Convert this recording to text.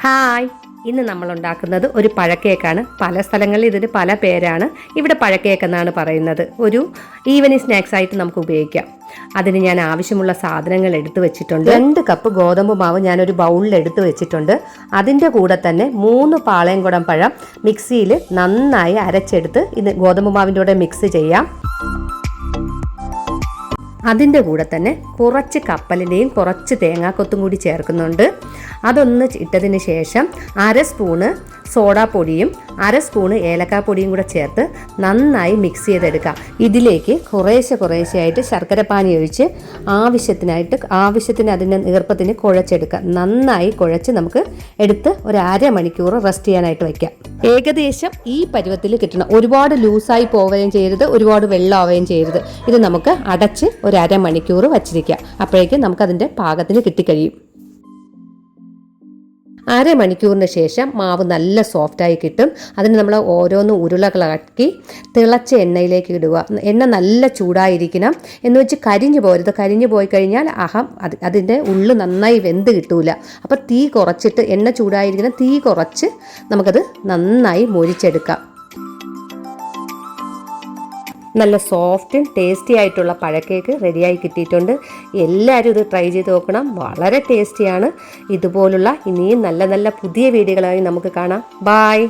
Hi, ഇന്ന് നമ്മൾ ഉണ്ടാക്കുന്നത് ഒരു പഴക്കേക്കാണ്. പല സ്ഥലങ്ങളിൽ ഇതിന് പല പേരാണ്. ഇവിടെ പഴക്കേക്ക് എന്നാണ് പറയുന്നത്. ഒരു ഈവനിങ് സ്നാക്സ് ആയിട്ട് നമുക്ക് ഉപയോഗിക്കാം. അതിന് ഞാൻ ആവശ്യമുള്ള സാധനങ്ങൾ എടുത്തു വെച്ചിട്ടുണ്ട്. 2 കപ്പ് ഗോതമ്പ് മാവ് ഞാനൊരു ബൗളിൽ എടുത്തു വെച്ചിട്ടുണ്ട്. അതിൻ്റെ കൂടെ തന്നെ 3 പാളയംകുടം പഴം മിക്സിയിൽ നന്നായി അരച്ചെടുത്ത് ഇത് ഗോതമ്പ് മാവിൻ്റെ കൂടെ മിക്സ് ചെയ്യാം. അതിൻ്റെ കൂടെ തന്നെ കുറച്ച് കപ്പലിൻ്റെയും കുറച്ച് തേങ്ങാക്കൊത്തും കൂടി ചേർക്കുന്നുണ്ട്. അതൊന്ന് ഇട്ടതിന് ശേഷം 1/2 സ്പൂണ് സോഡാപ്പൊടിയും 1/2 സ്പൂണ് ഏലക്കാപ്പൊടിയും കൂടെ ചേർത്ത് നന്നായി മിക്സ് ചെയ്തെടുക്കാം. ഇതിലേക്ക് കുറേശ്ശെയായിട്ട് ശർക്കരപ്പാനി ഒഴിച്ച് ആവശ്യത്തിന് അതിൻ്റെ ഈർപ്പത്തിന് കുഴച്ചെടുക്കാം. നന്നായി കുഴച്ച് നമുക്ക് എടുത്ത് ഒരു 1/2 മണിക്കൂർ റെസ്റ്റ് ചെയ്യാനായിട്ട് വയ്ക്കാം. ഏകദേശം ഈ പരുവത്തിൽ കിട്ടണം. ഒരുപാട് ലൂസായി പോവുകയും ചെയ്യരുത്, ഒരുപാട് വെള്ളമാവുകയും ചെയ്യരുത്. ഇത് നമുക്ക് അടച്ച് ഒരു 1/2 മണിക്കൂർ വച്ചിരിക്കാം. അപ്പോഴേക്കും നമുക്കതിൻ്റെ പാകത്തിന് കിട്ടിക്കഴിയും. 1/2 മണിക്കൂറിന് ശേഷം മാവ് നല്ല സോഫ്റ്റായി കിട്ടും. അതിന് നമ്മൾ ഓരോന്ന് ഉരുളകളാക്കി തിളച്ച എണ്ണയിലേക്ക് ഇടുക. എണ്ണ നല്ല ചൂടായിരിക്കണം എന്ന് വെച്ച് കരിഞ്ഞു പോരുത്. കരിഞ്ഞു പോയി കഴിഞ്ഞാൽ അതിൻ്റെ ഉള്ളു നന്നായി വെന്ത് കിട്ടൂല. അപ്പോൾ തീ കുറച്ചിട്ട്, എണ്ണ ചൂടായിരിക്കണം, തീ കുറച്ച് നമുക്കത് നന്നായി മൊരിച്ചെടുക്കാം. നല്ല സോഫ്റ്റും ടേസ്റ്റി ആയിട്ടുള്ള പഴക്കേക്ക് റെഡിയായി കിട്ടിയിട്ടുണ്ട്. എല്ലാവരും ഇത് ട്രൈ ചെയ്ത് നോക്കണം. വളരെ ടേസ്റ്റിയാണ്. ഇതുപോലുള്ള ഇനിയും നല്ല പുതിയ വീഡിയോകളായി നമുക്ക് കാണാം. ബായ്.